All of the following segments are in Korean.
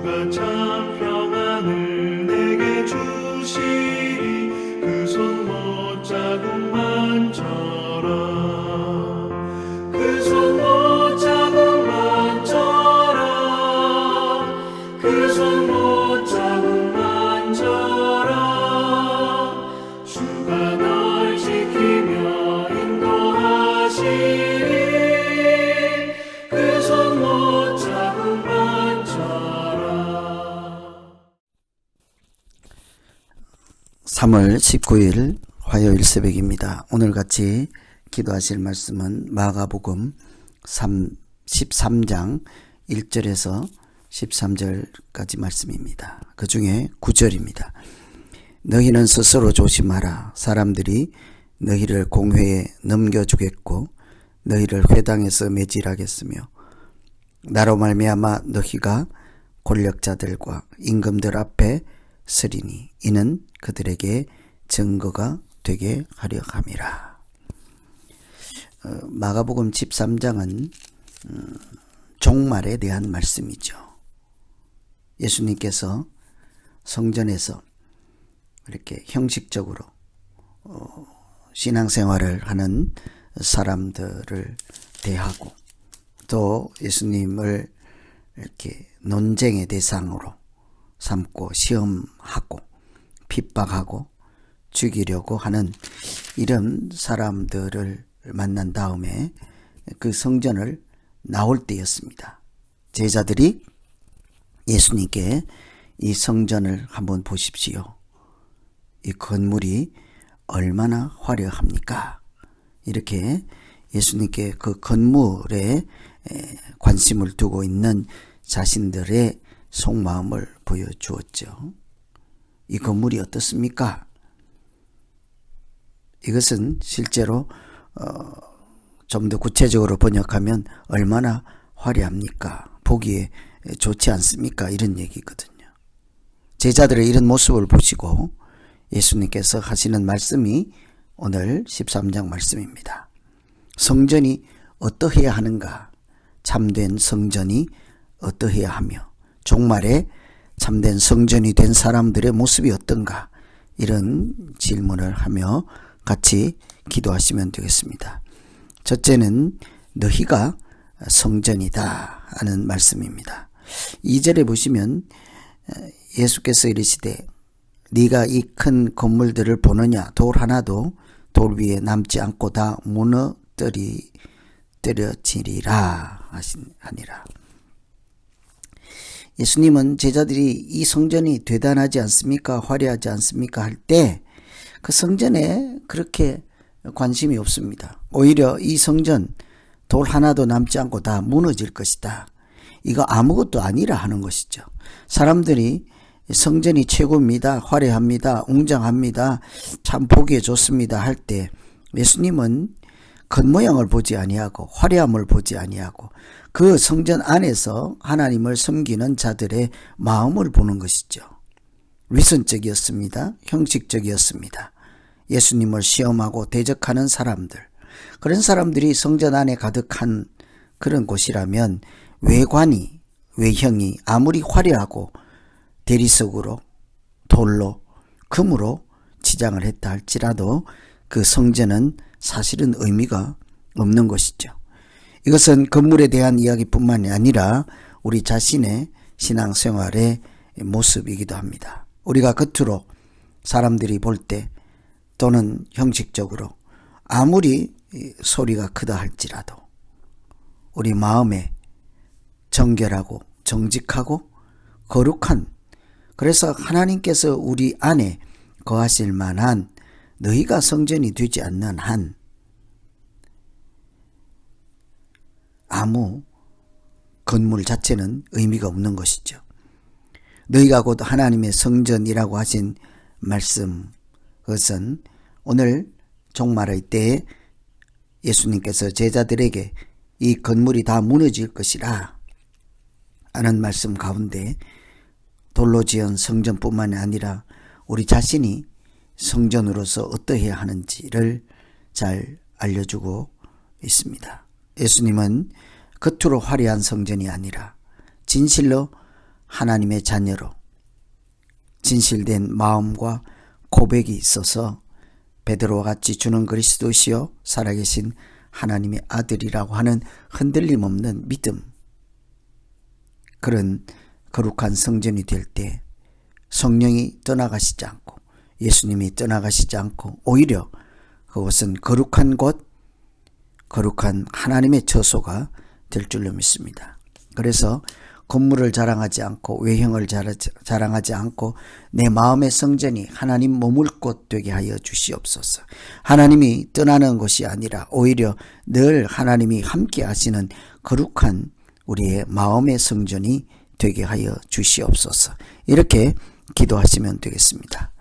주가 참 평안을 내게 주시리. 그 손 못자국만 져라. 그 손 못자국만 져라. 그 손 못자국만 져라. 주가 널 지키며 인도하시리. 그 손 못자국만 져라. 3월 19일 화요일 새벽입니다. 오늘 같이 기도하실 말씀은 마가복음 13장 1절에서 13절까지 말씀입니다. 그 중에 9절입니다. 너희는 스스로 조심하라. 사람들이 너희를 공회에 넘겨주겠고 너희를 회당에서 매질하겠으며 나로 말미암아 너희가 권력자들과 임금들 앞에 서리니 이는 그들에게 증거가 되게 하려 함이라. 마가복음 13장은 종말에 대한 말씀이죠. 예수님께서 성전에서 이렇게 형식적으로 신앙생활을 하는 사람들을 대하고 또 예수님을 이렇게 논쟁의 대상으로 삼고 시험하고 핍박하고 죽이려고 하는 이런 사람들을 만난 다음에 그 성전을 나올 때였습니다. 제자들이 예수님께 이 성전을 한번 보십시오. 이 건물이 얼마나 화려합니까? 이렇게 예수님께 그 건물에 관심을 두고 있는 자신들의 속마음을 보여주었죠. 이 건물이 어떻습니까? 이것은 실제로 좀 더 구체적으로 번역하면 얼마나 화려합니까? 보기에 좋지 않습니까? 이런 얘기거든요. 제자들의 이런 모습을 보시고 예수님께서 하시는 말씀이 오늘 13장 말씀입니다. 성전이 어떠해야 하는가? 참된 성전이 어떠해야 하며 종말에 참된 성전이 된 사람들의 모습이 어떤가? 이런 질문을 하며 같이 기도하시면 되겠습니다. 첫째는 너희가 성전이다 하는 말씀입니다. 2절에 보시면 예수께서 이르시되 네가 이 큰 건물들을 보느냐? 돌 하나도 돌 위에 남지 않고 다 무너뜨려지리라 하니라. 예수님은 제자들이 이 성전이 대단하지 않습니까? 화려하지 않습니까? 할 때 그 성전에 그렇게 관심이 없습니다. 오히려 이 성전 돌 하나도 남지 않고 다 무너질 것이다. 이거 아무것도 아니라 하는 것이죠. 사람들이 성전이 최고입니다. 화려합니다. 웅장합니다. 참 보기에 좋습니다. 할 때 예수님은 겉모양을 보지 아니하고 화려함을 보지 아니하고 그 성전 안에서 하나님을 섬기는 자들의 마음을 보는 것이죠. 위선적이었습니다. 형식적이었습니다. 예수님을 시험하고 대적하는 사람들, 그런 사람들이 성전 안에 가득한 그런 곳이라면 외형이 아무리 화려하고 대리석으로 돌로 금으로 치장을 했다 할지라도 그 성전은 사실은 의미가 없는 것이죠. 이것은 건물에 대한 이야기뿐만이 아니라 우리 자신의 신앙생활의 모습이기도 합니다. 우리가 겉으로 사람들이 볼 때 또는 형식적으로 아무리 소리가 크다 할지라도 우리 마음에 정결하고 정직하고 거룩한, 그래서 하나님께서 우리 안에 거하실 만한 너희가 성전이 되지 않는 한 아무 건물 자체는 의미가 없는 것이죠. 너희가 곧 하나님의 성전이라고 하신 말씀, 그것은 오늘 종말의 때에 예수님께서 제자들에게 이 건물이 다 무너질 것이라 하는 말씀 가운데 돌로 지은 성전뿐만 아니라 우리 자신이 성전으로서 어떠해야 하는지를 잘 알려주고 있습니다. 예수님은 겉으로 화려한 성전이 아니라 진실로 하나님의 자녀로 진실된 마음과 고백이 있어서 베드로와 같이 주는 그리스도시요 살아계신 하나님의 아들이라고 하는 흔들림 없는 믿음, 그런 거룩한 성전이 될 때 성령이 떠나가시지 않고 예수님이 떠나가시지 않고 오히려 그곳은 거룩한 곳, 거룩한 하나님의 처소가 될 줄로 믿습니다. 그래서 건물을 자랑하지 않고 외형을 자랑하지 않고 내 마음의 성전이 하나님 머물 곳 되게 하여 주시옵소서. 하나님이 떠나는 것이 아니라 오히려 늘 하나님이 함께 하시는 거룩한 우리의 마음의 성전이 되게 하여 주시옵소서. 이렇게 기도하시면 되겠습니다.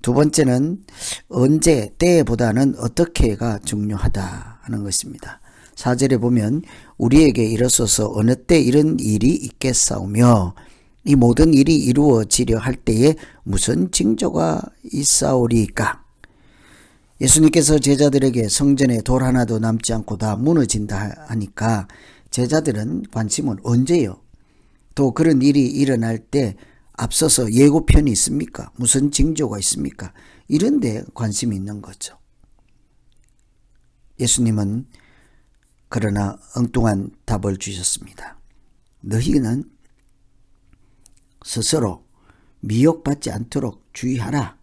두 번째는 언제, 때보다는 어떻게가 중요하다 하는 것입니다. 4절에 보면 우리에게 일어서서 어느 때 이런 일이 있겠사오며 이 모든 일이 이루어지려 할 때에 무슨 징조가 있사오리까. 예수님께서 제자들에게 성전에 돌 하나도 남지 않고 다 무너진다 하니까 제자들은 관심은 언제요? 또 그런 일이 일어날 때 앞서서 예고편이 있습니까? 무슨 징조가 있습니까? 이런 데 관심이 있는 거죠. 예수님은 그러나 엉뚱한 답을 주셨습니다. 너희는 스스로 미혹받지 않도록 주의하라.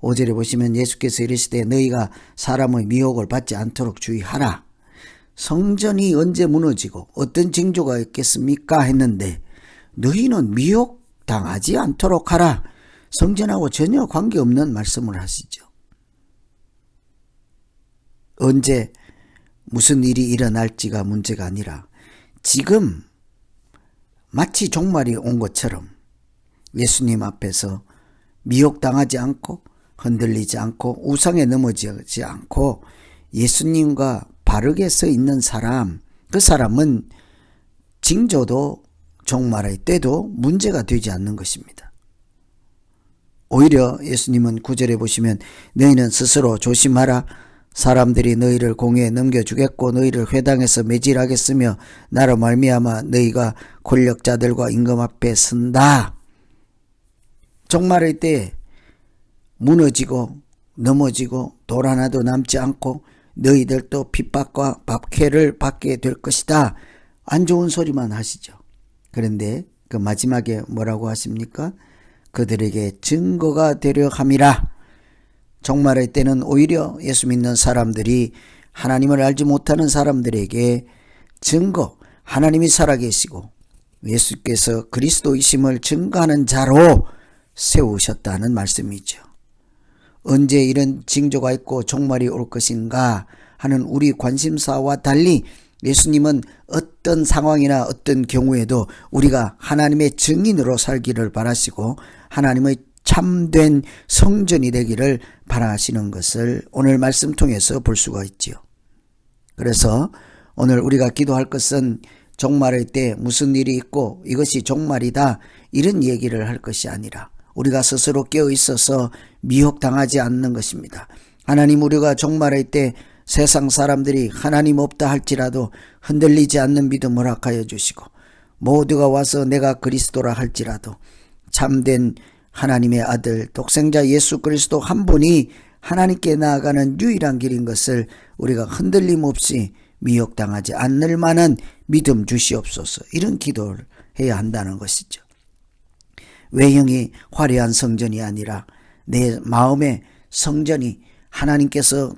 5절에 보시면 예수께서 이르시되 너희가 사람의 미혹을 받지 않도록 주의하라. 성전이 언제 무너지고 어떤 징조가 있겠습니까? 했는데 너희는 미혹당하지 않도록 하라. 성전하고 전혀 관계없는 말씀을 하시죠. 언제 무슨 일이 일어날지가 문제가 아니라 지금 마치 종말이 온 것처럼 예수님 앞에서 미혹당하지 않고 흔들리지 않고 우상에 넘어지지 않고 예수님과 바르게 서 있는 사람, 그 사람은 징조도 종말의 때도 문제가 되지 않는 것입니다. 오히려 예수님은 9절에 보시면 너희는 스스로 조심하라. 사람들이 너희를 공회에 넘겨주겠고 너희를 회당에서 매질하겠으며 나로 말미암아 너희가 권력자들과 임금 앞에 선다. 종말의 때에 무너지고 넘어지고 돌 하나도 남지 않고 너희들도 핍박과 박해를 받게 될 것이다. 안 좋은 소리만 하시죠. 그런데 그 마지막에 뭐라고 하십니까? 그들에게 증거가 되려 함이라. 종말의 때는 오히려 예수 믿는 사람들이 하나님을 알지 못하는 사람들에게 증거, 하나님이 살아계시고 예수께서 그리스도이심을 증거하는 자로 세우셨다는 말씀이죠. 언제 이런 징조가 있고 종말이 올 것인가 하는 우리 관심사와 달리 예수님은 어떤 상황이나 어떤 경우에도 우리가 하나님의 증인으로 살기를 바라시고 하나님의 참된 성전이 되기를 바라시는 것을 오늘 말씀 통해서 볼 수가 있지요. 그래서 오늘 우리가 기도할 것은 종말의 때 무슨 일이 있고 이것이 종말이다 이런 얘기를 할 것이 아니라 우리가 스스로 깨어 있어서 미혹당하지 않는 것입니다. 하나님, 우리가 종말의 때 세상 사람들이 하나님 없다 할지라도 흔들리지 않는 믿음을 허락하여 주시고 모두가 와서 내가 그리스도라 할지라도 참된 하나님의 아들 독생자 예수 그리스도 한 분이 하나님께 나아가는 유일한 길인 것을 우리가 흔들림 없이 미혹당하지 않을 만한 믿음 주시옵소서. 이런 기도를 해야 한다는 것이죠. 외형이 화려한 성전이 아니라 내 마음의 성전이 하나님께서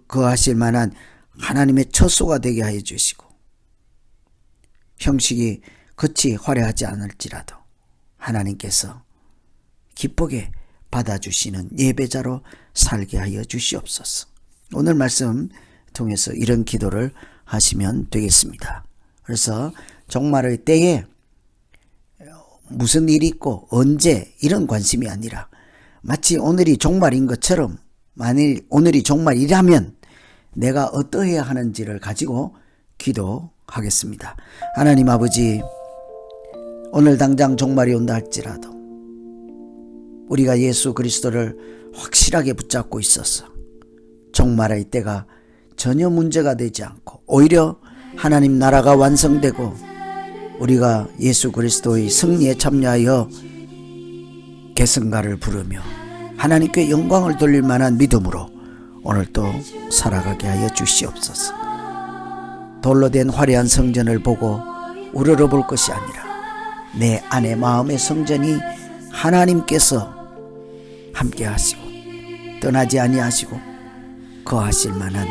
거하실 만한 하나님의 처소가 되게 하여 주시고 형식이 그치 화려하지 않을지라도 하나님께서 기쁘게 받아주시는 예배자로 살게 하여 주시옵소서. 오늘 말씀 통해서 이런 기도를 하시면 되겠습니다. 그래서 종말의 때에 무슨 일이 있고 언제 이런 관심이 아니라 마치 오늘이 종말인 것처럼 만일 오늘이 종말이라면 내가 어떠해야 하는지를 가지고 기도하겠습니다. 하나님 아버지, 오늘 당장 종말이 온다 할지라도 우리가 예수 그리스도를 확실하게 붙잡고 있어서 종말의 때가 전혀 문제가 되지 않고 오히려 하나님 나라가 완성되고 우리가 예수 그리스도의 승리에 참여하여 계승가를 부르며 하나님께 영광을 돌릴 만한 믿음으로 오늘도 살아가게 하여 주시옵소서. 돌로 된 화려한 성전을 보고 우러러볼 것이 아니라 내 안의 마음의 성전이 하나님께서 함께 하시고 떠나지 아니하시고 거하실 만한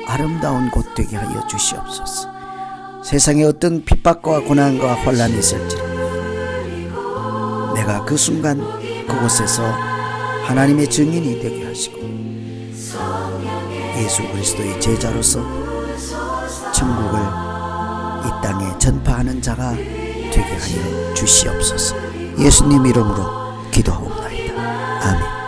아름다운 곳 되게 하여 주시옵소서. 세상에 어떤 핍박과 고난과 환란이 있을지라도 내가 그 순간 그곳에서 하나님의 증인이 되게 하시고 예수 그리스도의 제자로서 천국을 이 땅에 전파하는 자가 되게 하여 주시옵소서. 예수님 이름으로 기도하옵나이다. 아멘.